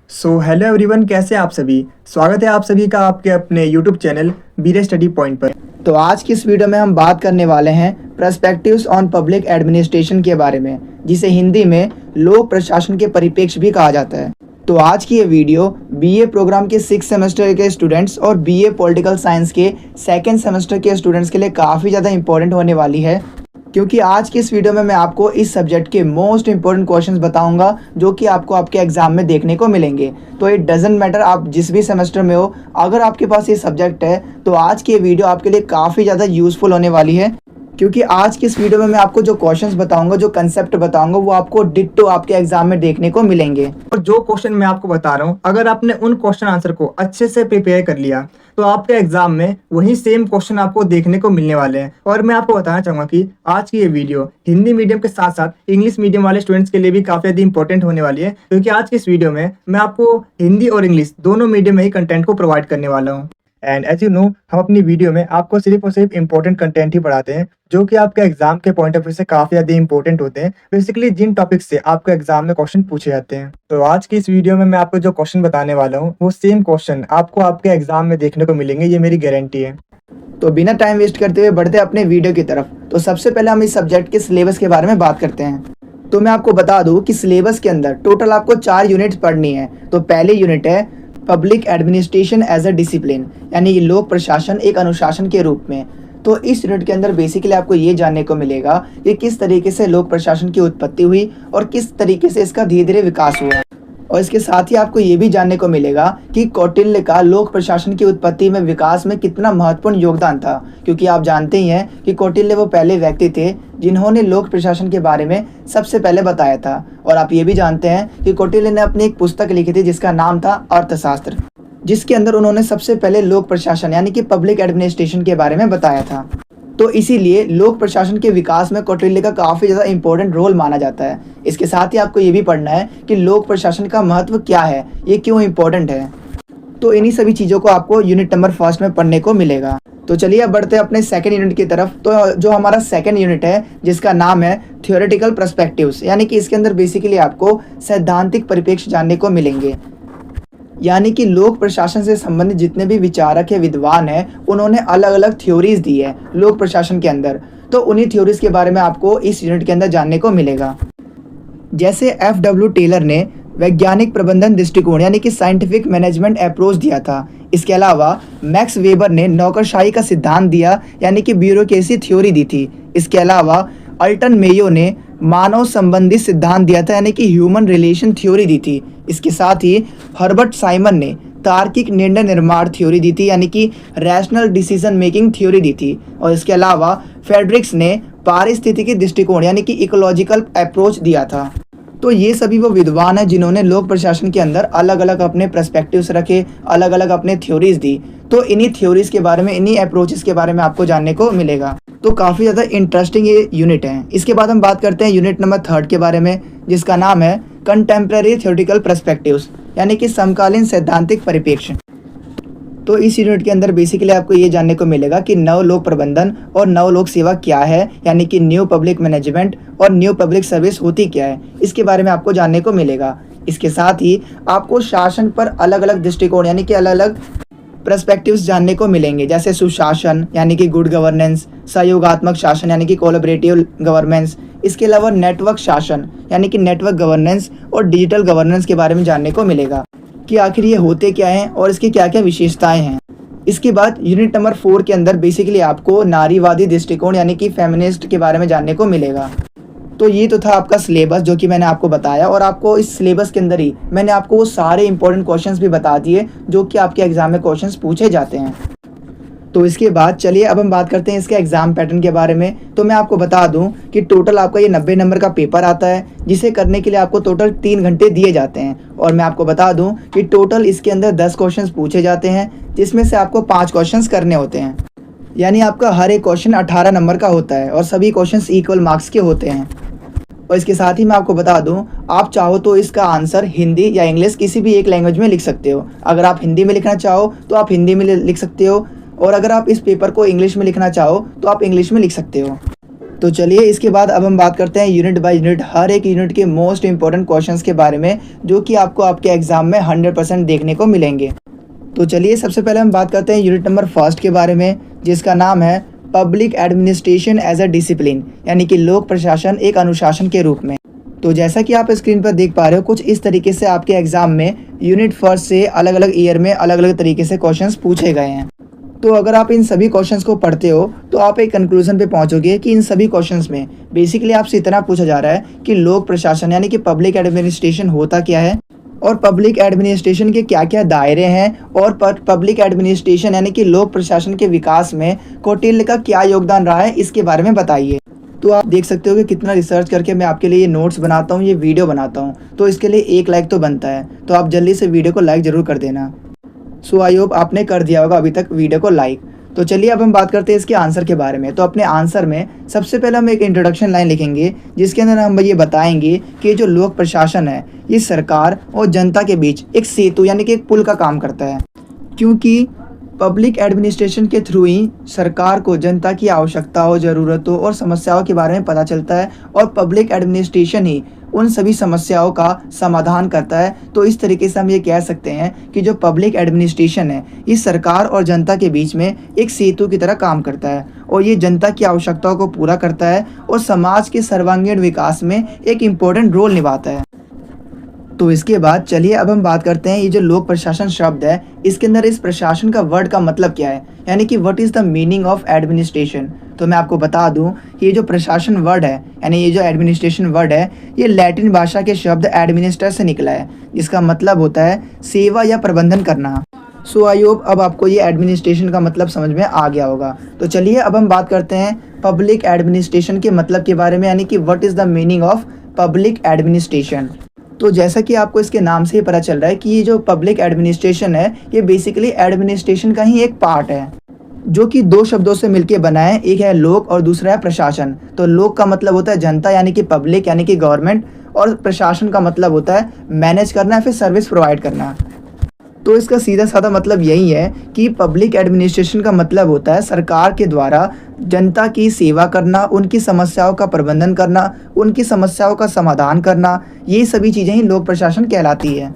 Hello everyone, कैसे हैं आप सभी। स्वागत है आप सभी का आपके अपने यूट्यूब चैनल बीरे स्टडी पॉइंट पर। तो आज की इस वीडियो में हम बात करने वाले हैं पर्सपेक्टिव्स ऑन पब्लिक एडमिनिस्ट्रेशन के बारे में, जिसे हिंदी में लोक प्रशासन के परिप्रेक्ष्य भी कहा जाता है। तो आज की ये वीडियो बीए प्रोग्राम के 6 सेमेस्टर के स्टूडेंट्स और बीए पॉलिटिकल साइंस के 2nd सेमेस्टर के स्टूडेंट्स के लिए काफ़ी ज़्यादा इंपॉर्टेंट होने वाली है, क्योंकि आज की इस वीडियो में मैं आपको इस सब्जेक्ट के मोस्ट इंपॉर्टेंट क्वेश्चंस बताऊंगा जो कि आपको आपके एग्जाम में देखने को मिलेंगे। तो इट डजेंट मैटर आप जिस भी सेमेस्टर में हो, अगर आपके पास ये सब्जेक्ट है तो आज की ये वीडियो आपके लिए काफ़ी ज़्यादा यूजफुल होने वाली है, क्योंकि आज की इस वीडियो में मैं आपको जो क्वेश्चंस बताऊंगा, जो कंसेप्ट बताऊंगा, वो आपको डिट्टो आपके एग्जाम में देखने को मिलेंगे। और जो क्वेश्चन मैं आपको बता रहा हूँ, अगर आपने उन क्वेश्चन आंसर को अच्छे से प्रिपेयर कर लिया तो आपके एग्जाम में वही सेम क्वेश्चन आपको देखने को मिलने वाले हैं। और मैं आपको बताना चाहूँगा कि आज की ये वीडियो हिंदी मीडियम के साथ साथ इंग्लिश मीडियम वाले स्टूडेंट्स के लिए भी काफ़ी ज़्यादा इंपॉर्टेंट होने वाली है, क्योंकि आज की इस वीडियो में मैं आपको हिंदी और इंग्लिश दोनों मीडियम में ही कंटेंट को प्रोवाइड करने वाला हूँ। एंड एज यू नो, हम अपनी वीडियो में आपको सिर्फ और सिर्फ इंपॉर्टेंट कंटेंट ही पढ़ाते हैं, जो कि आपके एग्जाम के पॉइंट ऑफ व्यू से काफ़ी ज़्यादा इंपॉर्टेंट होते हैं। बेसिकली जिन टॉपिक्स से आपके एग्जाम में क्वेश्चन पूछे जाते हैं। तो आज की इस वीडियो में मैं आपको जो क्वेश्चन बताने वाला हूँ, वो सेम क्वेश्चन आपको आपके एग्जाम में देखने को मिलेंगे, ये मेरी गारंटी है। तो बिना टाइम वेस्ट करते हुए बढ़ते अपने वीडियो की तरफ। तो सबसे पहले हम इस सब्जेक्ट के सिलेबस के बारे में बात करते हैं। तो मैं आपको बता दूं कि सिलेबस के अंदर टोटल आपको 4 यूनिट्स पढ़नी है। तो पहली यूनिट है public administration as a discipline, यानी कि लोक प्रशासन एक अनुशासन के रूप में। तो इस यूनिट के अंदर बेसिकली आपको ये जानने को मिलेगा कि किस तरीके से लोक प्रशासन की उत्पत्ति हुई और किस तरीके से इसका धीरे धीरे विकास हुआ। और इसके साथ ही आपको ये भी जानने को मिलेगा कि कौटिल्य का लोक प्रशासन की उत्पत्ति में विकास में कितना महत्वपूर्ण योगदान था, क्योंकि आप जानते ही हैं कि कौटिल्य वो पहले व्यक्ति थे जिन्होंने लोक प्रशासन के बारे में सबसे पहले बताया था। और आप ये भी जानते हैं कि कौटिल्य ने अपनी एक पुस्तक लिखी थी जिसका नाम था अर्थशास्त्र, जिसके अंदर उन्होंने सबसे पहले लोक प्रशासन यानी कि पब्लिक एडमिनिस्ट्रेशन के बारे में बताया था। तो इसीलिए लोक प्रशासन के विकास में कौटिल्य का काफ़ी ज़्यादा इंपॉर्टेंट रोल माना जाता है। इसके साथ ही आपको ये भी पढ़ना है कि लोक प्रशासन का महत्व क्या है, ये क्यों इम्पोर्टेंट है। तो इन्हीं सभी चीज़ों को आपको यूनिट नंबर 1 में पढ़ने को मिलेगा। तो चलिए अब बढ़ते हैं अपने सेकंड यूनिट की तरफ। तो जो हमारा सेकंड यूनिट है, जिसका नाम है थ्योरेटिकल पर्सपेक्टिव्स, यानी कि इसके अंदर बेसिकली आपको सैद्धांतिक परिप्रेक्ष्य जानने को मिलेंगे। यानी कि लोक प्रशासन से संबंधित जितने भी विचारक है, विद्वान है, उन्होंने अलग अलग थ्योरीज दी है लोक प्रशासन के अंदर। तो उन्हीं थ्योरीज के बारे में आपको इस यूनिट के अंदर जानने को मिलेगा। जैसे F.W. टेलर ने वैज्ञानिक प्रबंधन दृष्टिकोण यानी कि साइंटिफिक मैनेजमेंट अप्रोच दिया था। इसके अलावा मैक्स वेबर ने नौकरशाही का सिद्धांत दिया, यानी कि ब्यूरोक्रेसी थ्योरी दी थी। इसके अलावा अल्टन मेयो ने मानव संबंधी सिद्धांत दिया था, यानी कि ह्यूमन रिलेशन थ्योरी दी थी। इसके साथ ही हर्बर्ट साइमन ने तार्किक निर्णय निर्माण थ्योरी दी थी, यानी कि रैशनल डिसीजन मेकिंग थ्योरी दी थी। और इसके अलावा फ्रेडरिक्स ने पारिस्थितिकी दृष्टिकोण यानी कि इकोलॉजिकल अप्रोच दिया था। तो ये सभी वो विद्वान हैं जिन्होंने लोक प्रशासन के अंदर अलग अलग अपने पर्सपेक्टिव्स रखे, अलग अलग अपने थ्योरीज दी। तो इन्हीं थ्योरीज के बारे में, इन्हीं अप्रोचेस के बारे में आपको जानने को मिलेगा। तो काफ़ी ज़्यादा इंटरेस्टिंग ये यूनिट है। इसके बाद हम बात करते हैं यूनिट नंबर 3 के बारे में, जिसका नाम है कंटेम्प्रेरी थ्योरेटिकल पर्सपेक्टिव्स, यानी कि समकालीन सैद्धांतिक परिप्रेक्ष्य। तो इस यूनिट के अंदर बेसिकली आपको ये जानने को मिलेगा कि नव लोक प्रबंधन और नव लोक सेवा क्या है, यानी कि न्यू पब्लिक मैनेजमेंट और न्यू पब्लिक सर्विस होती क्या है, इसके बारे में आपको जानने को मिलेगा। इसके साथ ही आपको शासन पर अलग अलग दृष्टिकोण यानी कि अलग अलग पर्सपेक्टिव्स जानने को मिलेंगे, जैसे सुशासन यानी कि गुड गवर्नेंस, सहयोगात्मक शासन यानी कि कोलैबोरेटिव गवर्नेंस। इसके अलावा नेटवर्क शासन यानी कि नेटवर्क गवर्नेंस और डिजिटल गवर्नेंस के बारे में जानने को मिलेगा कि आखिर ये होते क्या हैं और इसकी क्या क्या विशेषताएं हैं। इसके बाद यूनिट नंबर 4 के अंदर बेसिकली आपको नारीवादी दृष्टिकोण यानी कि फेमिनिस्ट के बारे में जानने को मिलेगा। तो ये तो था आपका सिलेबस जो कि मैंने आपको बताया, और आपको इस सिलेबस के अंदर ही मैंने आपको वो सारे इंपॉर्टेंट क्वेश्चंस भी बता दिए जो कि आपके एग्जाम में क्वेश्चंस पूछे जाते हैं। तो इसके बाद चलिए अब हम बात करते हैं इसके एग्जाम पैटर्न के बारे में। तो मैं आपको बता दूं कि टोटल आपका ये 90 नंबर का पेपर आता है, जिसे करने के लिए आपको टोटल 3 घंटे दिए जाते हैं। और मैं आपको बता दूं कि टोटल इसके अंदर 10 क्वेश्चंस पूछे जाते हैं, जिसमें से आपको 5 क्वेश्चंस करने होते हैं। यानी आपका हर एक क्वेश्चन 18 नंबर का होता है और सभी क्वेश्चंस इक्वल मार्क्स के होते हैं। और इसके साथ ही मैं आपको बता दूं, आप चाहो तो इसका आंसर हिंदी या इंग्लिश किसी भी एक लैंग्वेज में लिख सकते हो। अगर आप हिंदी में लिखना चाहो तो आप हिंदी में लिख सकते हो, और अगर आप इस पेपर को इंग्लिश में लिखना चाहो तो आप इंग्लिश में लिख सकते हो। तो चलिए इसके बाद अब हम बात करते हैं यूनिट बाय यूनिट, हर एक यूनिट के मोस्ट इंपॉर्टेंट क्वेश्चंस के बारे में, जो कि आपको आपके एग्जाम में 100% देखने को मिलेंगे। तो चलिए सबसे पहले हम बात करते हैं यूनिट नंबर फर्स्ट के बारे में, जिसका नाम है public administration as a discipline, यानी कि लोक प्रशासन एक अनुशासन के रूप में। तो जैसा कि आप स्क्रीन पर देख पा रहे हो, कुछ इस तरीके से आपके एग्जाम में यूनिट फर्स्ट से अलग अलग ईयर में अलग अलग तरीके से क्वेश्चंस पूछे गए हैं। तो अगर आप इन सभी क्वेश्चंस को पढ़ते हो तो आप एक कंक्लूजन पे पहुंचोगे कि इन सभी क्वेश्चंस में बेसिकली आपसे इतना पूछा जा रहा है कि लोक प्रशासन यानी कि पब्लिक एडमिनिस्ट्रेशन होता क्या है, और पब्लिक एडमिनिस्ट्रेशन के क्या क्या दायरे हैं, और पब्लिक एडमिनिस्ट्रेशन यानी कि लोक प्रशासन के विकास में कौटिल्य का क्या योगदान रहा है, इसके बारे में बताइए। तो आप देख सकते हो कि कितना रिसर्च करके मैं आपके लिए ये नोट्स बनाता हूँ, ये वीडियो बनाता हूँ, तो इसके लिए 1 लाइक तो बनता है। तो आप जल्दी से वीडियो को लाइक ज़रूर कर देना। सो आई होप आपने कर दिया होगा अभी तक वीडियो को लाइक। तो चलिए अब हम बात करते हैं इसके आंसर के बारे में। तो अपने आंसर में सबसे पहले हम एक इंट्रोडक्शन लाइन लिखेंगे, जिसके अंदर हम ये बताएंगे कि जो लोक प्रशासन है ये सरकार और जनता के बीच एक सेतु यानी कि एक पुल का काम करता है, क्योंकि पब्लिक एडमिनिस्ट्रेशन के थ्रू ही सरकार को जनता की आवश्यकताओं, ज़रूरतों और समस्याओं के बारे में पता चलता है, और पब्लिक एडमिनिस्ट्रेशन ही उन सभी समस्याओं का समाधान करता है। तो इस तरीके से हम ये कह सकते हैं कि जो पब्लिक एडमिनिस्ट्रेशन है ये सरकार और जनता के बीच में एक सेतु की तरह काम करता है, और ये जनता की आवश्यकताओं को पूरा करता है और समाज के सर्वांगीण विकास में एक इम्पोर्टेंट रोल निभाता है। तो इसके बाद चलिए अब हम बात करते हैं ये जो लोक प्रशासन शब्द है, इसके अंदर इस प्रशासन का वर्ड का मतलब क्या है, यानी कि what is the meaning of administration. तो मैं आपको बता दूं कि ये जो प्रशासन वर्ड है यानी ये जो एडमिनिस्ट्रेशन वर्ड है, ये लैटिन भाषा के शब्द एडमिनिस्टर से निकला है, जिसका मतलब होता है सेवा या प्रबंधन करना। सो आई होप अब आपको ये एडमिनिस्ट्रेशन का मतलब समझ में आ गया होगा। तो चलिए अब हम बात करते हैं पब्लिक एडमिनिस्ट्रेशन के मतलब के बारे में, यानी कि what is the meaning of public administration. तो जैसा कि आपको इसके नाम से ही पता चल रहा है कि ये जो पब्लिक एडमिनिस्ट्रेशन है ये बेसिकली एडमिनिस्ट्रेशन का ही एक पार्ट है, जो कि 2 शब्दों से मिलकर बना है, एक है लोक और दूसरा है प्रशासन। तो लोक का मतलब होता है जनता यानी कि पब्लिक यानी कि गवर्नमेंट, और प्रशासन का मतलब होता है मैनेज करना, फिर सर्विस प्रोवाइड करना। तो इसका सीधा साधा मतलब यही है कि पब्लिक एडमिनिस्ट्रेशन का मतलब होता है सरकार के द्वारा जनता की सेवा करना, उनकी समस्याओं का प्रबंधन करना, उनकी समस्याओं का समाधान करना, ये सभी चीज़ें ही लोक प्रशासन कहलाती है।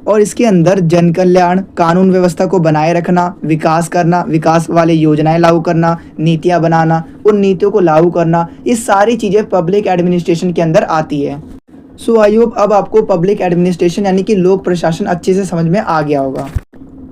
और इसके अंदर जन कल्याण, कानून व्यवस्था को बनाए रखना, विकास करना, विकास वाले योजनाएं लागू करना, नीतियां बनाना, उन नीतियों को लागू करना, ये सारी चीज़ें पब्लिक एडमिनिस्ट्रेशन के अंदर आती है। सो आई होप अब आपको पब्लिक एडमिनिस्ट्रेशन यानी कि लोक प्रशासन अच्छे से समझ में आ गया होगा।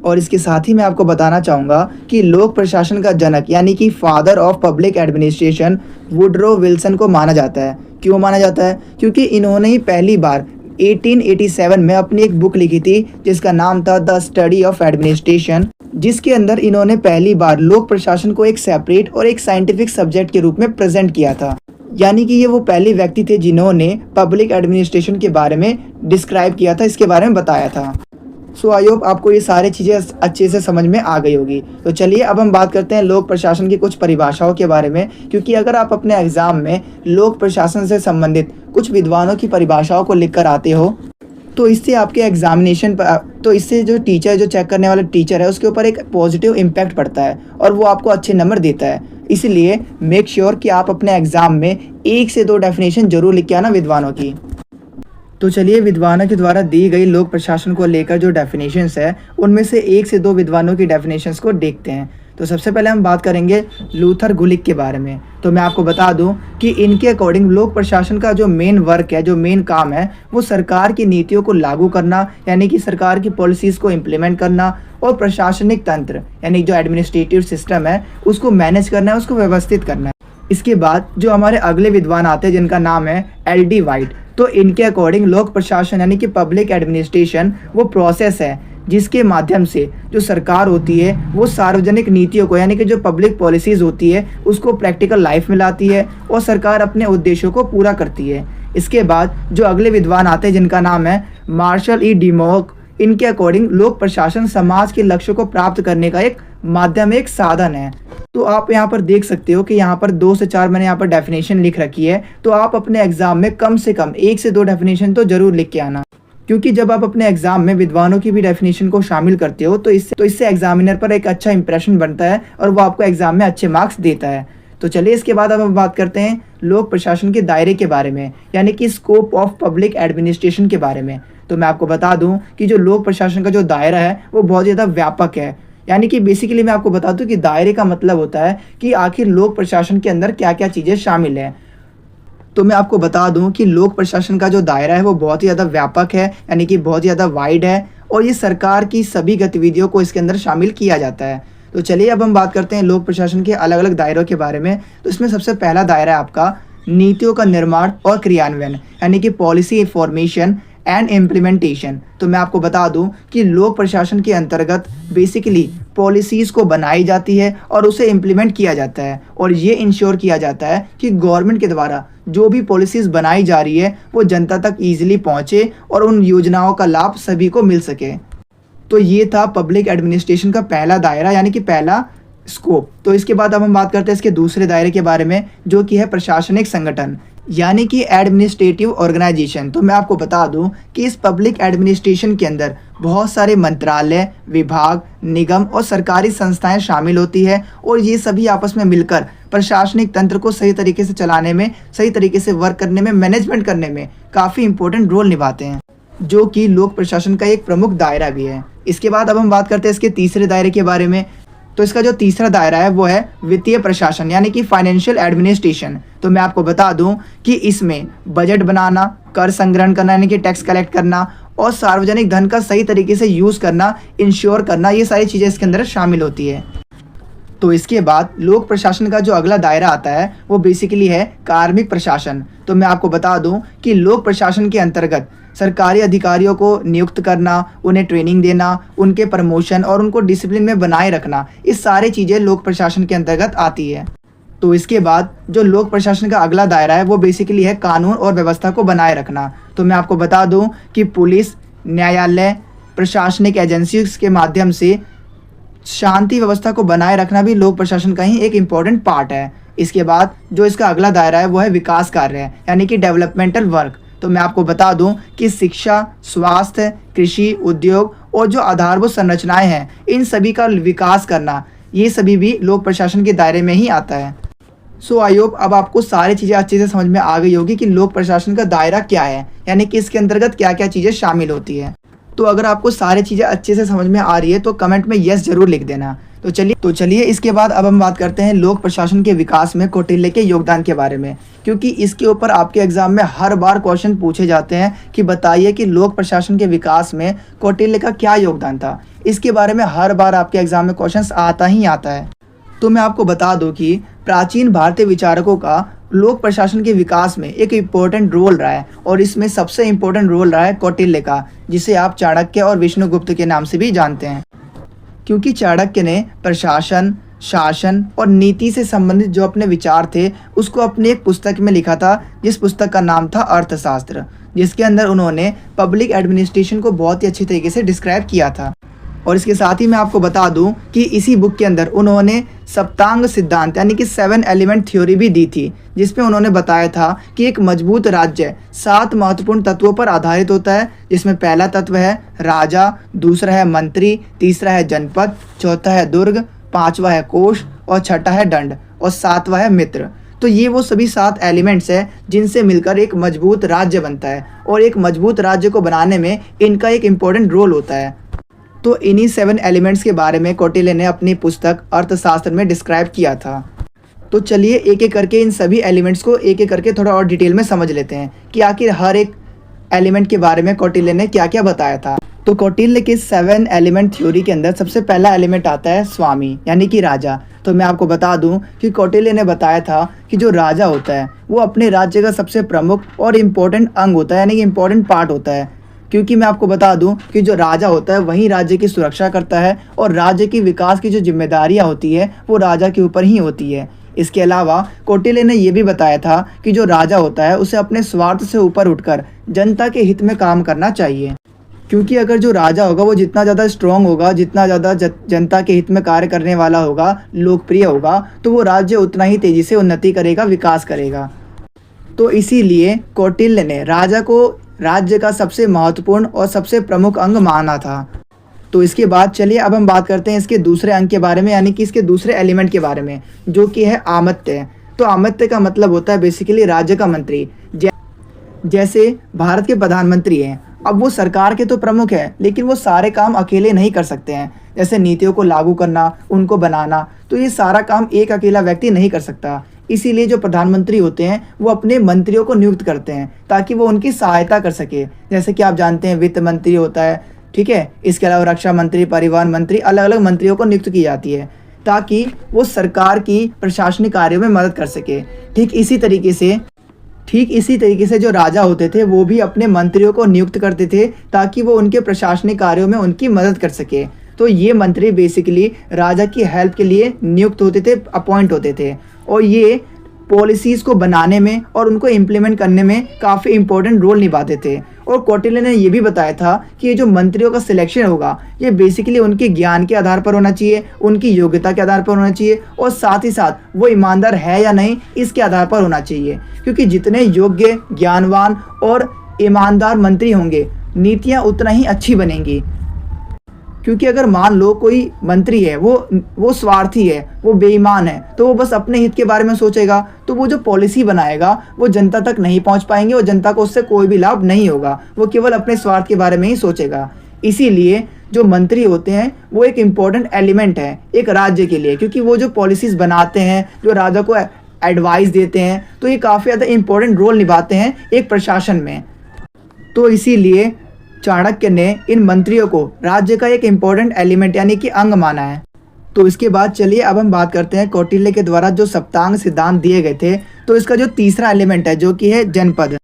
और इसके साथ ही मैं आपको बताना चाहूँगा कि लोक प्रशासन का जनक यानी कि father of public administration Woodrow Wilson को माना जाता है। क्यों माना जाता है? क्योंकि इन्होंने ही पहली बार 1887 में अपनी एक बुक लिखी थी, जिसका नाम था द स्टडी ऑफ एडमिनिस्ट्रेशन, जिसके अंदर इन्होंने पहली बार लोक प्रशासन को एक सेपरेट और एक साइंटिफिक सब्जेक्ट के रूप में प्रेजेंट किया था। यानी कि ये वो पहले व्यक्ति थे जिन्होंने पब्लिक एडमिनिस्ट्रेशन के बारे में डिस्क्राइब किया था, इसके बारे में बताया था। सो आई होप आपको ये सारी चीज़ें अच्छे से समझ में आ गई होगी। तो चलिए अब हम बात करते हैं लोक प्रशासन की कुछ परिभाषाओं के बारे में, क्योंकि अगर आप अपने एग्जाम में लोक प्रशासन से संबंधित कुछ विद्वानों की परिभाषाओं को लिख कर आते हो तो इससे आपके एग्जामिनेशन पर, तो इससे जो टीचर, जो चेक करने वाला टीचर है, उसके ऊपर एक पॉजिटिव इम्पैक्ट पड़ता है और वो आपको अच्छे नंबर देता है। इसलिए मेक श्योर कि आप अपने एग्जाम में 1 से 2 डेफिनेशन जरूर लिख के आना विद्वानों की। तो चलिए विद्वानों के द्वारा दी गई लोक प्रशासन को लेकर जो डेफिनेशंस है, उनमें से 1 से 2 विद्वानों की डेफिनेशंस को देखते हैं। तो सबसे पहले हम बात करेंगे लूथर गुलिक के बारे में। तो मैं आपको बता दूं कि इनके अकॉर्डिंग लोक प्रशासन का जो मेन वर्क है, जो मेन काम है, वो सरकार की नीतियों को लागू करना, यानी कि सरकार की पॉलिसीज़ को इम्प्लीमेंट करना, और प्रशासनिक तंत्र यानी जो एडमिनिस्ट्रेटिव सिस्टम है उसको मैनेज करना है, उसको व्यवस्थित करना है। इसके बाद जो हमारे अगले विद्वान आते हैं जिनका नाम है एल.डी. वाइट। तो इनके अकॉर्डिंग लोक प्रशासन यानी कि पब्लिक एडमिनिस्ट्रेशन वो प्रोसेस है जिसके माध्यम से जो सरकार होती है वो सार्वजनिक नीतियों को, यानी कि जो पब्लिक पॉलिसीज़ होती है, उसको प्रैक्टिकल लाइफ में लाती है और सरकार अपने उद्देश्यों को पूरा करती है। इसके बाद जो अगले विद्वान आते हैं जिनका नाम है मार्शल ई डिमॉक। इनके अकॉर्डिंग लोक प्रशासन समाज के लक्ष्य को प्राप्त करने का एक माध्यम, एक साधन है। तो आप यहाँ पर देख सकते हो कि यहाँ पर 2 से 4 मैंने यहाँ पर डेफिनेशन लिख रखी है। तो आप अपने एग्जाम में कम से कम 1 से 2 डेफिनेशन तो जरूर लिख के आना, क्योंकि जब आप अपने एग्जाम में विद्वानों की भी डेफिनेशन को शामिल करते हो तो इससे एग्जामिनर पर एक अच्छा इंप्रेशन बनता है और वो आपको एग्जाम में अच्छे मार्क्स देता है। तो चलिए इसके बाद अब हम बात करते हैं लोक प्रशासन के दायरे के बारे में, यानी कि स्कोप ऑफ पब्लिक एडमिनिस्ट्रेशन के बारे में। तो मैं आपको बता दूं कि जो लोक प्रशासन का जो दायरा है वो बहुत ज़्यादा व्यापक है। यानी कि बेसिकली मैं आपको बता दूं कि दायरे का मतलब होता है कि आखिर लोक प्रशासन के अंदर क्या क्या चीज़ें शामिल हैं। तो मैं आपको बता दूं कि लोक प्रशासन का जो दायरा है वो बहुत ही ज़्यादा व्यापक है, यानी कि बहुत ज़्यादा वाइड है, और ये सरकार की सभी गतिविधियों को इसके अंदर शामिल किया जाता है। तो चलिए अब हम बात करते हैं लोक प्रशासन के अलग अलग दायरों के बारे में। तो इसमें सबसे पहला दायरा है आपका नीतियों का निर्माण और क्रियान्वयन, यानी कि पॉलिसी फॉर्मेशन एंड इम्प्लीमेंटेशन। तो मैं आपको बता दूं कि लोक प्रशासन के अंतर्गत बेसिकली पॉलिसीज़ को बनाई जाती है और उसे इम्प्लीमेंट किया जाता है, और ये इंश्योर किया जाता है कि गवर्नमेंट के द्वारा जो भी पॉलिसीज़ बनाई जा रही है वो जनता तक ईजिली पहुँचे और उन योजनाओं का लाभ सभी को मिल सके। तो ये था पब्लिक एडमिनिस्ट्रेशन का पहला दायरा, यानी कि पहला स्कोप। तो इसके बाद अब हम बात करते हैं इसके दूसरे दायरे के बारे में, जो कि है प्रशासनिक संगठन, यानी कि एडमिनिस्ट्रेटिव ऑर्गेनाइजेशन। तो मैं आपको बता दूं कि इस पब्लिक एडमिनिस्ट्रेशन के अंदर बहुत सारे मंत्रालय, विभाग, निगम और सरकारी संस्थाएं शामिल होती है, और ये सभी आपस में मिलकर प्रशासनिक तंत्र को सही तरीके से चलाने में, सही तरीके से वर्क करने में, मैनेजमेंट करने में काफ़ी इंपॉर्टेंट रोल निभाते हैं, जो कि लोक प्रशासन का एक प्रमुख दायरा भी है। इसके बाद अब हम बात करते हैं इसके तीसरे दायरे के बारे में। तो इसका जो तीसरा दायरा है वो है वित्तीय प्रशासन, यानी कि फाइनेंशियल एडमिनिस्ट्रेशन। तो मैं आपको बता दूं कि इसमें बजट बनाना, कर संग्रहण करना यानी कि टैक्स कलेक्ट करना, और सार्वजनिक धन का सही तरीके से यूज़ करना, इंश्योर करना, ये सारी चीज़ें इसके अंदर शामिल होती है। तो इसके बाद लोक प्रशासन का जो अगला दायरा आता है वो बेसिकली है कार्मिक प्रशासन। तो मैं आपको बता दूं कि लोक प्रशासन के अंतर्गत सरकारी अधिकारियों को नियुक्त करना, उन्हें ट्रेनिंग देना, उनके प्रमोशन और उनको डिसिप्लिन में बनाए रखना, ये सारी चीज़ें लोक प्रशासन के अंतर्गत आती है। तो इसके बाद जो लोक प्रशासन का अगला दायरा है वो बेसिकली है कानून और व्यवस्था को बनाए रखना। तो मैं आपको बता दूं कि पुलिस, न्यायालय, प्रशासनिक एजेंसियों के माध्यम से शांति व्यवस्था को बनाए रखना भी लोक प्रशासन का ही एक इम्पॉर्टेंट पार्ट है। इसके बाद जो इसका अगला दायरा है वो है विकास कार्य है, यानी कि डेवलपमेंटल वर्क। तो मैं आपको बता दूं कि शिक्षा, स्वास्थ्य, कृषि, उद्योग और जो आधारभूत संरचनाएं हैं, इन सभी का विकास करना, ये सभी भी लोक प्रशासन के दायरे में ही आता है। सो आई होप अब आपको सारी चीज़ें अच्छे से समझ में आ गई होगी कि लोक प्रशासन का दायरा क्या है, यानी कि इसके अंतर्गत क्या क्या चीज़ें शामिल होती है। तो अगर आपको सारी चीज़ें अच्छे से समझ में आ रही है तो कमेंट में यस जरूर लिख देना। तो चलिए इसके बाद अब हम बात करते हैं लोक प्रशासन के विकास में कौटिल्य के योगदान के बारे में, क्योंकि इसके ऊपर आपके एग्जाम में हर बार क्वेश्चन पूछे जाते हैं कि बताइए कि लोक प्रशासन के विकास में कौटिल्य का क्या योगदान था। इसके बारे में हर बार आपके एग्जाम में क्वेश्चन आता ही आता है। तो मैं आपको बता दूं कि प्राचीन भारतीय विचारकों का लोक प्रशासन के विकास में एक इम्पोर्टेंट रोल रहा है, और इसमें सबसे इम्पोर्टेंट रोल रहा है कौटिल्य का, जिसे आप चाणक्य और विष्णुगुप्त के नाम से भी जानते हैं। क्योंकि चाणक्य ने प्रशासन, शासन और नीति से संबंधित जो अपने विचार थे उसको अपनी एक पुस्तक में लिखा था, जिस पुस्तक का नाम था अर्थशास्त्र, जिसके अंदर उन्होंने पब्लिक एडमिनिस्ट्रेशन को बहुत ही अच्छी तरीके से डिस्क्राइब किया था। और इसके साथ ही मैं आपको बता दूं कि इसी बुक के अंदर उन्होंने सप्तांग सिद्धांत यानी कि 7 एलिमेंट थ्योरी भी दी थी, जिसमें उन्होंने बताया था कि एक मजबूत राज्य 7 महत्वपूर्ण तत्वों पर आधारित होता है, जिसमें पहला तत्व है राजा, दूसरा है मंत्री, तीसरा है जनपद, चौथा है दुर्ग, पांचवा है कोष और छठा है दंड और सातवां है मित्र। तो ये वो सभी 7 एलिमेंट्स हैं जिनसे मिलकर एक मजबूत राज्य बनता है, और एक मजबूत राज्य को बनाने में इनका एक इम्पोर्टेंट रोल होता है। तो इन्हीं 7 एलिमेंट्स के बारे में कौटिल्य ने अपनी पुस्तक अर्थशास्त्र में डिस्क्राइब किया था। तो चलिए एक एक करके इन सभी एलिमेंट्स को एक एक करके थोड़ा और डिटेल में समझ लेते हैं कि आखिर हर एक एलिमेंट के बारे में कौटिल्य ने क्या क्या बताया था। तो कौटिल्य के 7 एलिमेंट थ्योरी के अंदर सबसे पहला एलिमेंट आता है स्वामी, यानी कि राजा। तो मैं आपको बता दूं कि कौटिल्य ने बताया था कि जो राजा होता है वो अपने राज्य का सबसे प्रमुख और इम्पोर्टेंट अंग होता है, यानी कि इम्पोर्टेंट पार्ट होता है। क्योंकि मैं आपको बता दूं कि जो राजा होता है वही राज्य की सुरक्षा करता है, और राज्य की विकास की जो जिम्मेदारियां होती है वो राजा के ऊपर ही होती है। इसके अलावा कौटिल्य ने यह भी बताया था कि जो राजा होता है उसे अपने स्वार्थ से ऊपर उठकर जनता के हित में काम करना चाहिए, क्योंकि अगर जो राजा होगा वो जितना ज़्यादा स्ट्रॉन्ग होगा, जितना ज़्यादा जनता के हित में कार्य करने वाला होगा, लोकप्रिय होगा, तो वो राज्य उतना ही तेज़ी से उन्नति करेगा, विकास करेगा। तो इसीलिए कौटिल्य ने राजा को राज्य का सबसे महत्वपूर्ण और सबसे प्रमुख अंग माना था। तो इसके बाद चलिए अब हम बात करते हैं इसके दूसरे अंग के बारे में, यानी कि इसके दूसरे एलिमेंट के बारे में, जो कि है आमत्य। तो आमत्य का मतलब होता है बेसिकली राज्य का मंत्री। जैसे भारत के प्रधानमंत्री हैं, अब वो सरकार के तो प्रमुख हैं, लेकिन वो सारे काम अकेले नहीं कर सकते हैं। जैसे नीतियों को लागू करना, उनको बनाना, तो ये सारा काम एक अकेला व्यक्ति नहीं कर सकता। इसीलिए जो प्रधानमंत्री होते हैं वो अपने मंत्रियों को नियुक्त करते हैं ताकि वो उनकी सहायता कर सके। जैसे कि आप जानते हैं वित्त मंत्री होता है, ठीक है, इसके अलावा रक्षा मंत्री, परिवहन मंत्री, अलग अलग मंत्रियों को नियुक्त की जाती है ताकि वो सरकार की प्रशासनिक कार्यों में मदद कर सके। ठीक इसी तरीके से जो राजा होते थे वो भी अपने मंत्रियों को नियुक्त करते थे ताकि वो उनके प्रशासनिक कार्यों में उनकी मदद कर सके। तो ये मंत्री बेसिकली राजा की हेल्प के लिए नियुक्त होते थे, अपॉइंट होते थे, और ये पॉलिसीज़ को बनाने में और उनको इम्प्लीमेंट करने में काफ़ी इंपॉर्टेंट रोल निभाते थे। और कौटिल्य ने ये भी बताया था कि ये जो मंत्रियों का सिलेक्शन होगा ये बेसिकली उनके ज्ञान के आधार पर होना चाहिए, उनकी योग्यता के आधार पर होना चाहिए, और साथ ही साथ वो ईमानदार है या नहीं इसके आधार पर होना चाहिए। क्योंकि जितने योग्य, ज्ञानवान और ईमानदार मंत्री होंगे, नीतियाँ उतना ही अच्छी बनेंगी। क्योंकि अगर मान लो कोई मंत्री है वो स्वार्थी है, वो बेईमान है, तो वो बस अपने हित के बारे में सोचेगा, तो वो जो पॉलिसी बनाएगा वो जनता तक नहीं पहुंच पाएंगे और जनता को उससे कोई भी लाभ नहीं होगा। वो केवल अपने स्वार्थ के बारे में ही सोचेगा। इसीलिए जो मंत्री होते हैं वो एक इम्पॉर्टेंट एलिमेंट है एक राज्य के लिए, क्योंकि वो जो पॉलिसीज़ बनाते हैं, जो राजा को एडवाइस देते हैं, तो ये काफ़ी ज़्यादा इम्पोर्टेंट रोल निभाते हैं एक प्रशासन में। तो इसीलिए चाणक्य ने इन मंत्रियों को राज्य का एक इम्पोर्टेंट एलिमेंट यानी कि अंग माना है। तो इसके बाद चलिए अब हम बात करते हैं कौटिल्य के द्वारा जो सप्तांग सिद्धांत दिए गए थे। तो इसका जो तीसरा एलिमेंट है जो कि है जनपद।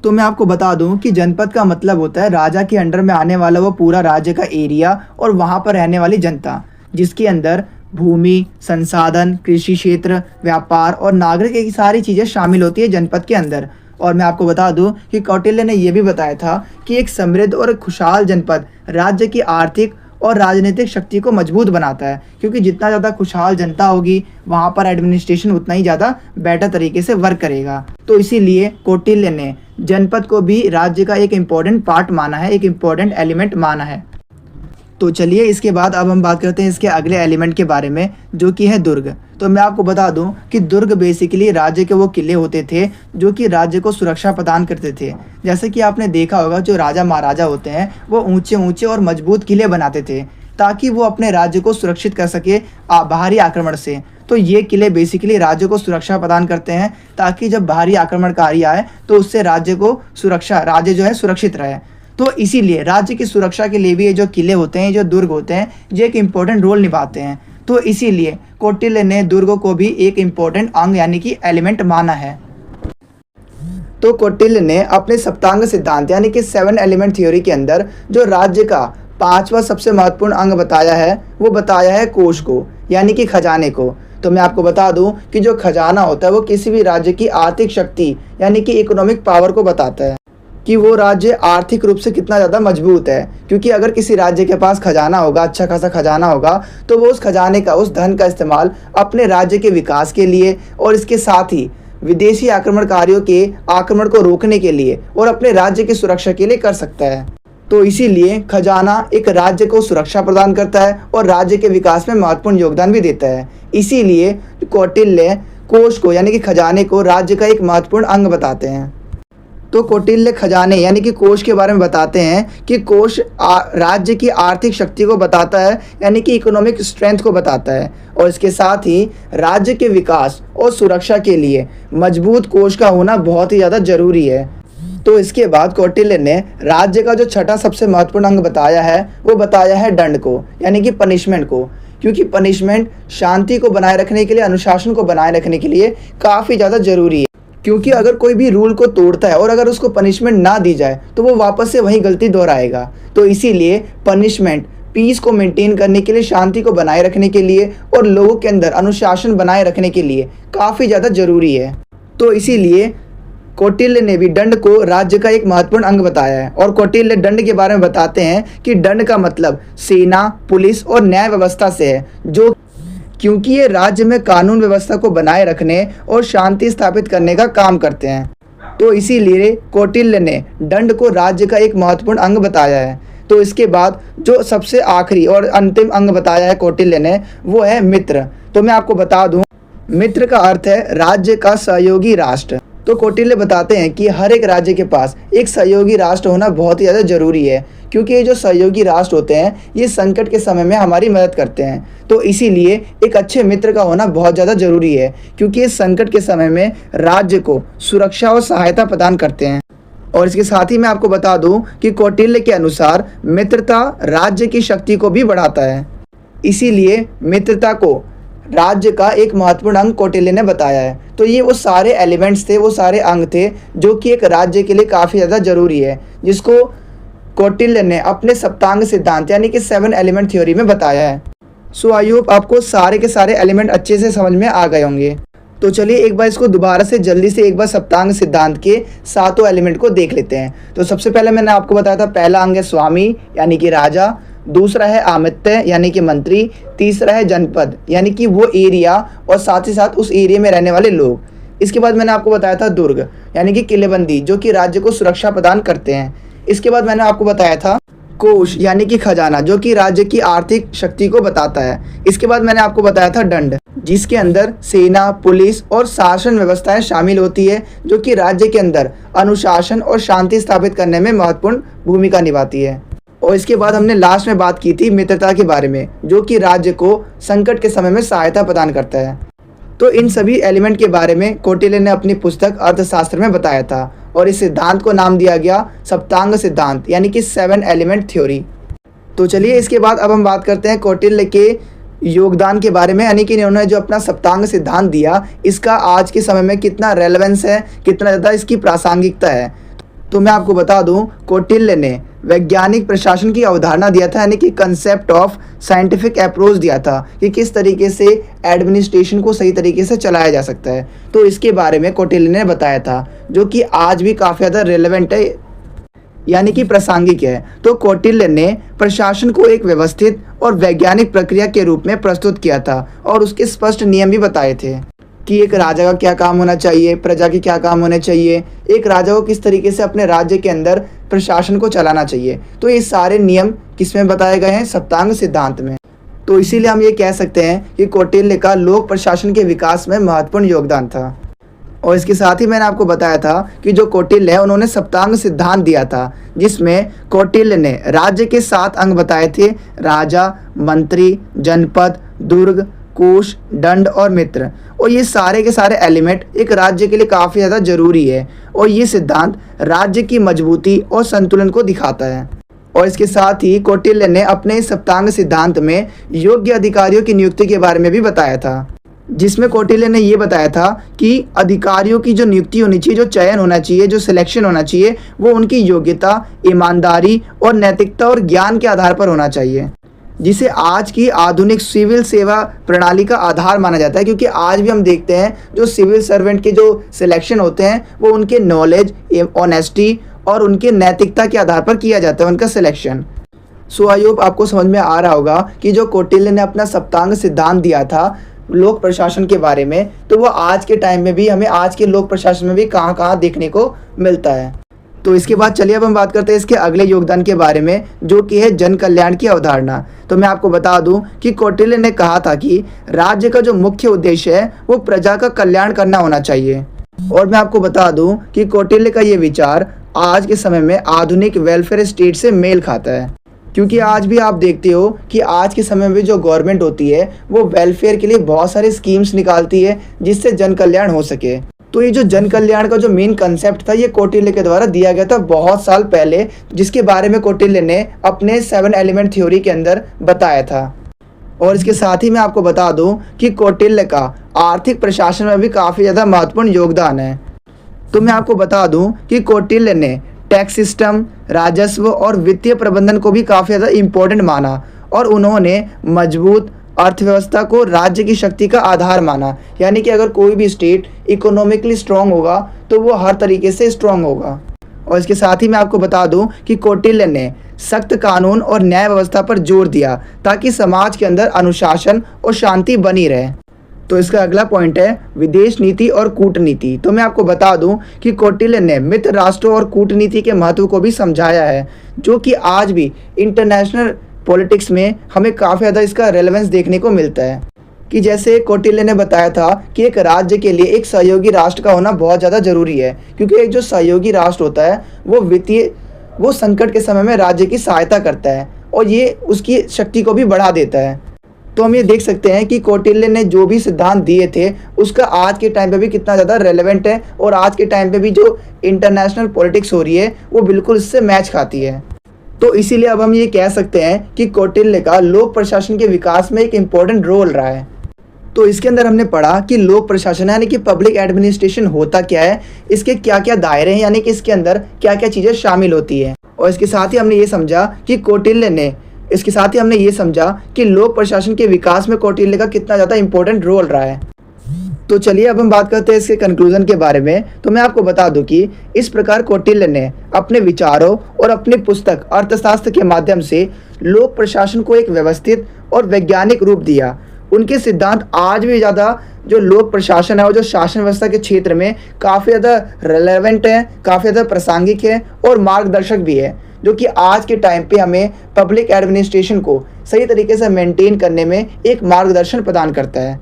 तो मैं आपको बता दूं कि जनपद का मतलब होता है राजा के अंडर में आने वाला वो पूरा राज्य का एरिया और वहाँ पर रहने वाली जनता, जिसके अंदर भूमि, संसाधन, कृषि क्षेत्र, व्यापार और नागरिक की सारी चीज़ें शामिल होती है जनपद के अंदर। और मैं आपको बता दूं कि कौटिल्य ने यह भी बताया था कि एक समृद्ध और खुशहाल जनपद राज्य की आर्थिक और राजनीतिक शक्ति को मजबूत बनाता है, क्योंकि जितना ज़्यादा खुशहाल जनता होगी वहाँ पर एडमिनिस्ट्रेशन उतना ही ज़्यादा बेटर तरीके से वर्क करेगा। तो इसीलिए कौटिल्य ने जनपद को भी राज्य का एक इम्पॉर्टेंट पार्ट माना है, एक इम्पॉर्टेंट एलिमेंट माना है। तो चलिए इसके बाद अब हम बात करते हैं इसके अगले एलिमेंट के बारे में, जो कि है दुर्ग। तो मैं आपको बता दूं कि दुर्ग बेसिकली राज्य के वो किले होते थे जो कि राज्य को सुरक्षा प्रदान करते थे। जैसे कि आपने देखा होगा जो राजा महाराजा होते हैं वो ऊंचे ऊंचे और मजबूत किले बनाते थे ताकि वो अपने राज्य को सुरक्षित कर सके बाहरी आक्रमण से। तो ये किले बेसिकली राज्य को सुरक्षा प्रदान करते हैं ताकि जब बाहरी आक्रमणकारी आए तो उससे राज्य जो है सुरक्षित रहे। तो इसीलिए राज्य की सुरक्षा के लिए भी ये जो किले होते हैं, जो दुर्ग होते हैं, ये एक इम्पोर्टेंट रोल निभाते हैं। तो इसीलिए कौटिल्य ने दुर्ग को भी एक इम्पोर्टेंट अंग यानी कि एलिमेंट माना है। तो कौटिल्य ने अपने सप्तांग सिद्धांत यानी कि 7 एलिमेंट थ्योरी के अंदर जो राज्य का 5वां सबसे महत्वपूर्ण अंग बताया है वो बताया है कोष को, यानी कि खजाने को। तो मैं आपको बता दूं कि जो खजाना होता है वो किसी भी राज्य की आर्थिक शक्ति यानी कि इकोनॉमिक पावर को बताता है कि वो राज्य आर्थिक रूप से कितना ज़्यादा मजबूत है। क्योंकि अगर किसी राज्य के पास खजाना होगा, अच्छा खासा खजाना होगा, तो वो उस खजाने का, उस धन का इस्तेमाल अपने राज्य के विकास के लिए और इसके साथ ही विदेशी आक्रमणकारियों के आक्रमण को रोकने के लिए और अपने राज्य की सुरक्षा के लिए कर सकता है। तो इसीलिए खजाना एक राज्य को सुरक्षा प्रदान करता है और राज्य के विकास में महत्वपूर्ण योगदान भी देता है। इसीलिए कौटिल्य कोष को यानी कि खजाने को राज्य का एक महत्वपूर्ण अंग बताते हैं। तो कौटिल्य खजाने यानी कि कोष के बारे में बताते हैं कि कोष राज्य की आर्थिक शक्ति को बताता है, यानी कि इकोनॉमिक स्ट्रेंथ को बताता है, और इसके साथ ही राज्य के विकास और सुरक्षा के लिए मजबूत कोष का होना बहुत ही ज़्यादा जरूरी है। तो इसके बाद कौटिल्य ने राज्य का जो छठा सबसे महत्वपूर्ण अंग बताया है वो बताया है दंड को, यानी कि पनिशमेंट को। क्योंकि पनिशमेंट शांति को बनाए रखने के लिए, अनुशासन को बनाए रखने के लिए काफ़ी ज़्यादा जरूरी है। क्योंकि अगर कोई भी रूल को तोड़ता है और अगर उसको पनिशमेंट ना दी जाए तो वो वापस से वही गलती दोहराएगा। तो इसीलिए पनिशमेंट पीस को मेंटेन करने के लिए, शांति को बनाए रखने के लिए और लोगों के अंदर अनुशासन बनाए रखने के लिए काफ़ी ज़्यादा जरूरी है। तो इसीलिए कौटिल्य ने भी दंड को राज्य का एक महत्वपूर्ण अंग बताया है। और कौटिल्य दंड के बारे में बताते हैं कि दंड का मतलब सेना, पुलिस और न्याय व्यवस्था से है, जो क्योंकि ये राज्य में कानून व्यवस्था को बनाए रखने और शांति स्थापित करने का काम करते हैं। तो इसीलिए कौटिल्य ने दंड को राज्य का एक महत्वपूर्ण अंग बताया है। तो इसके बाद जो सबसे आखिरी और अंतिम अंग बताया है कौटिल्य ने, वो है मित्र। तो मैं आपको बता दूं, मित्र का अर्थ है राज्य का सहयोगी राष्ट्र। तो कौटिल्य बताते हैं कि हर एक राज्य के पास एक सहयोगी राष्ट्र होना बहुत ही ज़्यादा जरूरी है, क्योंकि ये जो सहयोगी राष्ट्र होते हैं ये संकट के समय में हमारी मदद करते हैं। तो इसीलिए एक अच्छे मित्र का होना बहुत ज़्यादा जरूरी है, क्योंकि इस संकट के समय में राज्य को सुरक्षा और सहायता प्रदान करते हैं। और इसके साथ ही मैं आपको बता दूं कि कौटिल्य के अनुसार मित्रता राज्य की शक्ति को भी बढ़ाता है। इसीलिए मित्रता को राज्य का एक महत्वपूर्ण अंग कौटिल्य ने बताया है। तो ये वो सारे एलिमेंट्स थे, वो सारे अंग थे जो कि एक राज्य के लिए काफ़ी ज़्यादा जरूरी है, जिसको कौटिल्य ने अपने सप्तांग सिद्धांत यानी कि 7 एलिमेंट थ्योरी में बताया है। सो आई होप आपको सारे के सारे एलिमेंट अच्छे से समझ में आ गए होंगे। तो चलिए एक बार इसको दोबारा से जल्दी से एक बार सप्तांग सिद्धांत के 7 एलिमेंट को देख लेते हैं। तो सबसे पहले मैंने आपको बताया था, पहला अंग है स्वामी यानी कि राजा, दूसरा है आमित्य यानी कि मंत्री, तीसरा है जनपद यानी कि वो एरिया और साथ ही साथ उस एरिया में रहने वाले लोग। इसके बाद मैंने आपको बताया था दुर्ग यानी कि किलेबंदी, जो कि राज्य को सुरक्षा प्रदान करते हैं। इसके बाद मैंने आपको बताया था कोष यानी कि खजाना, जो कि राज्य की आर्थिक शक्ति को बताता है। इसके बाद मैंने आपको बताया था दंड, जिसके अंदर सेना, पुलिस और शासन व्यवस्थाएं शामिल होती है, जो कि राज्य के अंदर अनुशासन और शांति स्थापित करने में महत्वपूर्ण भूमिका निभाती है। और इसके बाद हमने लास्ट में बात की थी मित्रता के बारे में, जो कि राज्य को संकट के समय में सहायता प्रदान करता है। तो इन सभी एलिमेंट के बारे में कौटिल्य ने अपनी पुस्तक अर्थशास्त्र में बताया था, और इस सिद्धांत को नाम दिया गया सप्तांग सिद्धांत यानी कि 7 एलिमेंट थ्योरी। तो चलिए इसके बाद अब हम बात करते हैं कौटिल्य के योगदान के बारे में, यानी कि इन्होंने जो अपना सप्तांग सिद्धांत दिया, इसका आज के समय में कितना रेलेवेंस है, कितना ज़्यादा इसकी प्रासंगिकता है। तो मैं आपको बता दूं, कौटिल्य ने वैज्ञानिक प्रशासन की अवधारणा दिया था, यानी कि कंसेप्ट ऑफ साइंटिफिक अप्रोच दिया था कि किस तरीके से एडमिनिस्ट्रेशन को सही तरीके से चलाया जा सकता है। तो इसके बारे में कौटिल्य ने बताया था, जो कि आज भी काफ़ी ज़्यादा रेलेवेंट है यानी कि प्रासंगिक है। तो कौटिल्य ने प्रशासन को एक व्यवस्थित और वैज्ञानिक प्रक्रिया के रूप में प्रस्तुत किया था, और उसके स्पष्ट नियम भी बताए थे कि एक राजा का क्या काम होना चाहिए, प्रजा के क्या काम होने चाहिए, एक राजा को किस तरीके से अपने राज्य के अंदर प्रशासन को चलाना चाहिए। तो ये सारे नियम किसमें बताए गए हैं? सप्तांग सिद्धांत में। तो इसीलिए हम ये कह सकते हैं कि कौटिल्य का लोक प्रशासन के विकास में महत्वपूर्ण योगदान था। और इसके साथ ही मैंने आपको बताया था कि जो कौटिल्य है, उन्होंने सप्तांग सिद्धांत दिया था, जिसमें कौटिल्य ने राज्य के 7 अंग बताए थे: राजा, मंत्री, जनपद, दुर्ग, कोष, दंड और मित्र। और ये सारे के सारे एलिमेंट एक राज्य के लिए काफ़ी ज़्यादा जरूरी है, और ये सिद्धांत राज्य की मजबूती और संतुलन को दिखाता है। और इसके साथ ही कौटिल्य ने अपने सप्तांग सिद्धांत में योग्य अधिकारियों की नियुक्ति के बारे में भी बताया था, जिसमें कौटिल्य ने ये बताया था कि अधिकारियों की जो नियुक्ति होनी चाहिए, जो चयन होना चाहिए, जो सिलेक्शन होना चाहिए, वो उनकी योग्यता, ईमानदारी और नैतिकता और ज्ञान के आधार पर होना चाहिए, जिसे आज की आधुनिक सिविल सेवा प्रणाली का आधार माना जाता है। क्योंकि आज भी हम देखते हैं जो सिविल सर्वेंट के जो सिलेक्शन होते हैं, वो उनके नॉलेज, ऑनेस्टी और उनके नैतिकता के आधार पर किया जाता है उनका सिलेक्शन। सो आई होप आपको समझ में आ रहा होगा कि जो कौटिल्य ने अपना सप्तांग सिद्धांत दिया था लोक प्रशासन के बारे में, तो वो आज के टाइम में भी हमें आज के लोक प्रशासन में भी कहाँ कहाँ देखने को मिलता है। तो इसके बाद चलिए अब हम बात करते हैं इसके अगले योगदान के बारे में, जो कि है जन कल्याण की अवधारणा। तो मैं आपको बता दूं कि कौटिल्य ने कहा था कि राज्य का जो मुख्य उद्देश्य है वो प्रजा का कल्याण करना होना चाहिए। और मैं आपको बता दूं कि कौटिल्य का ये विचार आज के समय में आधुनिक वेलफेयर स्टेट से मेल खाता है, क्योंकि आज भी आप देखते हो कि आज के समय में जो गवर्नमेंट होती है वो वेलफेयर के लिए बहुत सारे स्कीम्स निकालती है जिससे जन कल्याण हो सके। तो ये जो जन कल्याण का जो मेन कंसेप्ट था, ये कौटिल्य के द्वारा दिया गया था बहुत साल पहले, जिसके बारे में कौटिल्य ने अपने 7 एलिमेंट थ्योरी के अंदर बताया था। और इसके साथ ही मैं आपको बता दूं कि कौटिल्य का आर्थिक प्रशासन में भी काफ़ी ज़्यादा महत्वपूर्ण योगदान है। तो मैं आपको बता दूं कि कौटिल्य ने टैक्स सिस्टम, राजस्व और वित्तीय प्रबंधन को भी काफ़ी ज़्यादा इम्पोर्टेंट माना, और उन्होंने मजबूत अर्थव्यवस्था को राज्य की शक्ति का आधार माना। यानी कि अगर कोई भी स्टेट इकोनॉमिकली स्ट्रांग होगा तो वो हर तरीके से स्ट्रांग होगा। और इसके साथ ही मैं आपको बता दूं कि कौटिल्य ने सख्त कानून और न्याय व्यवस्था पर जोर दिया ताकि समाज के अंदर अनुशासन और शांति बनी रहे। तो इसका अगला पॉइंट है विदेश नीति और कूटनीति। तो मैं आपको बता दूं कि कौटिल्य ने मित्र राष्ट्रों और कूटनीति के महत्व को भी समझाया है, जो कि आज भी इंटरनेशनल पॉलिटिक्स में हमें काफ़ी ज़्यादा इसका रेलेवेंस देखने को मिलता है। कि जैसे कौटिल्य ने बताया था कि एक राज्य के लिए एक सहयोगी राष्ट्र का होना बहुत ज़्यादा ज़रूरी है, क्योंकि एक जो सहयोगी राष्ट्र होता है वो संकट के समय में राज्य की सहायता करता है और ये उसकी शक्ति को भी बढ़ा देता है। तो हम ये देख सकते हैं कि कौटिल्य ने जो भी सिद्धांत दिए थे उसका आज के टाइम पे भी कितना ज़्यादा रेलेवेंट है, और आज के टाइम पे भी जो इंटरनेशनल पॉलिटिक्स हो रही है वो बिल्कुल इससे मैच खाती है। तो इसीलिए अब हम ये कह सकते हैं कि कौटिल्य का लोक प्रशासन के विकास में एक इम्पोर्टेंट रोल रहा है। तो इसके अंदर हमने पढ़ा कि लोक प्रशासन यानी कि पब्लिक एडमिनिस्ट्रेशन होता क्या है, इसके क्या क्या दायरे हैं, यानी कि इसके अंदर क्या क्या चीज़ें शामिल होती है। और इसके साथ ही हमने ये समझा कि लोक प्रशासन के विकास में कौटिल्य का कितना ज़्यादा इंपॉर्टेंट रोल रहा है। तो चलिए अब हम बात करते हैं इसके कंक्लूजन के बारे में। तो मैं आपको बता दूं कि इस प्रकार कौटिल्य ने अपने विचारों और अपनी पुस्तक अर्थशास्त्र के माध्यम से लोक प्रशासन को एक व्यवस्थित और वैज्ञानिक रूप दिया। उनके सिद्धांत आज भी ज़्यादा जो लोक प्रशासन है और जो शासन व्यवस्था के क्षेत्र में काफ़ी ज़्यादा रेलेवेंट है, काफ़ी ज़्यादा प्रासंगिक है और मार्गदर्शक भी है, जो कि आज के टाइम पे हमें पब्लिक एडमिनिस्ट्रेशन को सही तरीके से मेंटेन करने में एक मार्गदर्शन प्रदान करता है।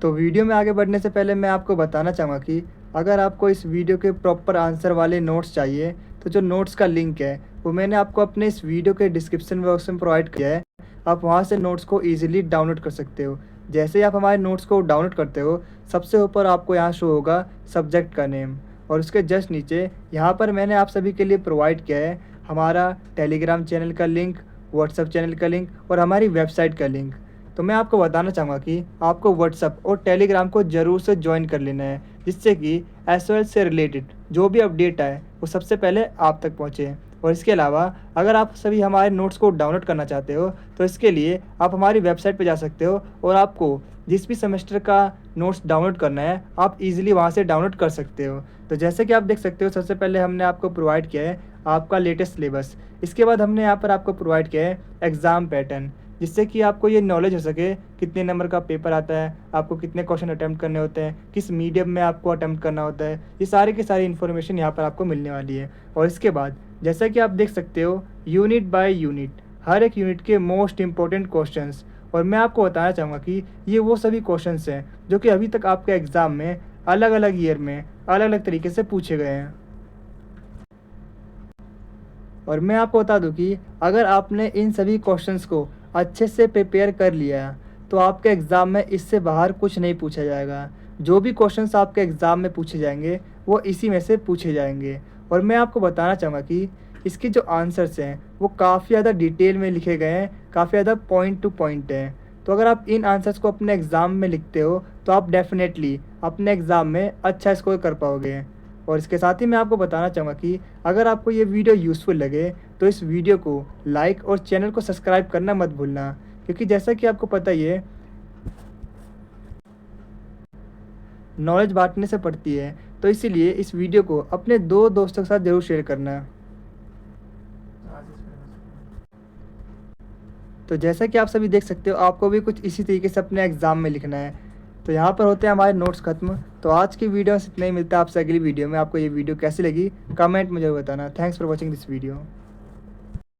तो वीडियो में आगे बढ़ने से पहले मैं आपको बताना चाहूँगा कि अगर आपको इस वीडियो के प्रॉपर आंसर वाले नोट्स चाहिए तो जो नोट्स का लिंक है वो मैंने आपको अपने इस वीडियो के डिस्क्रिप्शन बॉक्स में प्रोवाइड किया है। आप वहाँ से नोट्स को ईजिली डाउनलोड कर सकते हो। जैसे ही आप हमारे नोट्स को डाउनलोड करते हो, सबसे ऊपर आपको यहाँ शो होगा सब्जेक्ट का नेम, और उसके जस्ट नीचे यहाँ पर मैंने आप सभी के लिए प्रोवाइड किया है हमारा टेलीग्राम चैनल का लिंक, व्हाट्सएप चैनल का लिंक और हमारी वेबसाइट का लिंक। तो मैं आपको बताना चाहूँगा कि आपको व्हाट्सएप और टेलीग्राम को ज़रूर से ज्वाइन कर लेना है, जिससे कि एसओएल से रिलेटेड जो भी अपडेट आए वो सबसे पहले आप तक पहुँचे। और इसके अलावा अगर आप सभी हमारे नोट्स को डाउनलोड करना चाहते हो तो इसके लिए आप हमारी वेबसाइट पर जा सकते हो, और आपको जिस भी सेमेस्टर का नोट्स डाउनलोड करना है आप इजीली वहाँ से डाउनलोड कर सकते हो। तो जैसे कि आप देख सकते हो, सबसे पहले हमने आपको प्रोवाइड किया है आपका लेटेस्ट सिलेबस। इसके बाद हमने यहाँ पर आपको प्रोवाइड किया है एग्ज़ाम पैटर्न, जिससे कि आपको ये नॉलेज हो सके कितने नंबर का पेपर आता है, आपको कितने क्वेश्चन अटैम्प्ट करने होते हैं, किस मीडियम में आपको अटैम्प्ट करना होता है। ये सारी की सारी इन्फॉर्मेशन यहाँ पर आपको मिलने वाली है। और इसके बाद जैसा कि आप देख सकते हो यूनिट बाय यूनिट, हर एक यूनिट के मोस्ट इम्पोर्टेंट क्वेश्चंस। और मैं आपको बताना चाहूँगा कि ये वो सभी क्वेश्चंस हैं जो कि अभी तक आपके एग्ज़ाम में अलग अलग ईयर में अलग अलग तरीके से पूछे गए हैं। और मैं आपको बता दूं कि अगर आपने इन सभी क्वेश्चंस को अच्छे से प्रिपेयर कर लिया तो आपके एग्ज़ाम में इससे बाहर कुछ नहीं पूछा जाएगा। जो भी क्वेश्चंस आपके एग्ज़ाम में पूछे जाएंगे वो इसी में से पूछे जाएंगे। और मैं आपको बताना चाहूँगा कि इसके जो आंसर्स हैं वो काफ़ी ज़्यादा डिटेल में लिखे गए हैं, काफ़ी ज़्यादा पॉइंट टू पॉइंट हैं। तो अगर आप इन आंसर्स को अपने एग्ज़ाम में लिखते हो तो आप डेफिनेटली अपने एग्ज़ाम में अच्छा स्कोर कर पाओगे। और इसके साथ ही मैं आपको बताना चाहूँगा कि अगर आपको ये वीडियो यूज़फुल लगे तो इस वीडियो को लाइक और चैनल को सब्सक्राइब करना मत भूलना, क्योंकि जैसा कि आपको पता ही है नॉलेज बांटने से पड़ती है। तो इसीलिए इस वीडियो को अपने 2 दोस्तों के साथ ज़रूर शेयर करना। तो जैसा कि आप सभी देख सकते हो आपको भी कुछ इसी तरीके से अपने एग्ज़ाम में लिखना है। तो यहाँ पर होते हैं हमारे नोट्स खत्म। तो आज की वीडियो से इतना ही, मिलता है आपसे अगली वीडियो में। आपको ये वीडियो कैसी लगी कमेंट में जरूर बताना। Thanks for watching this video.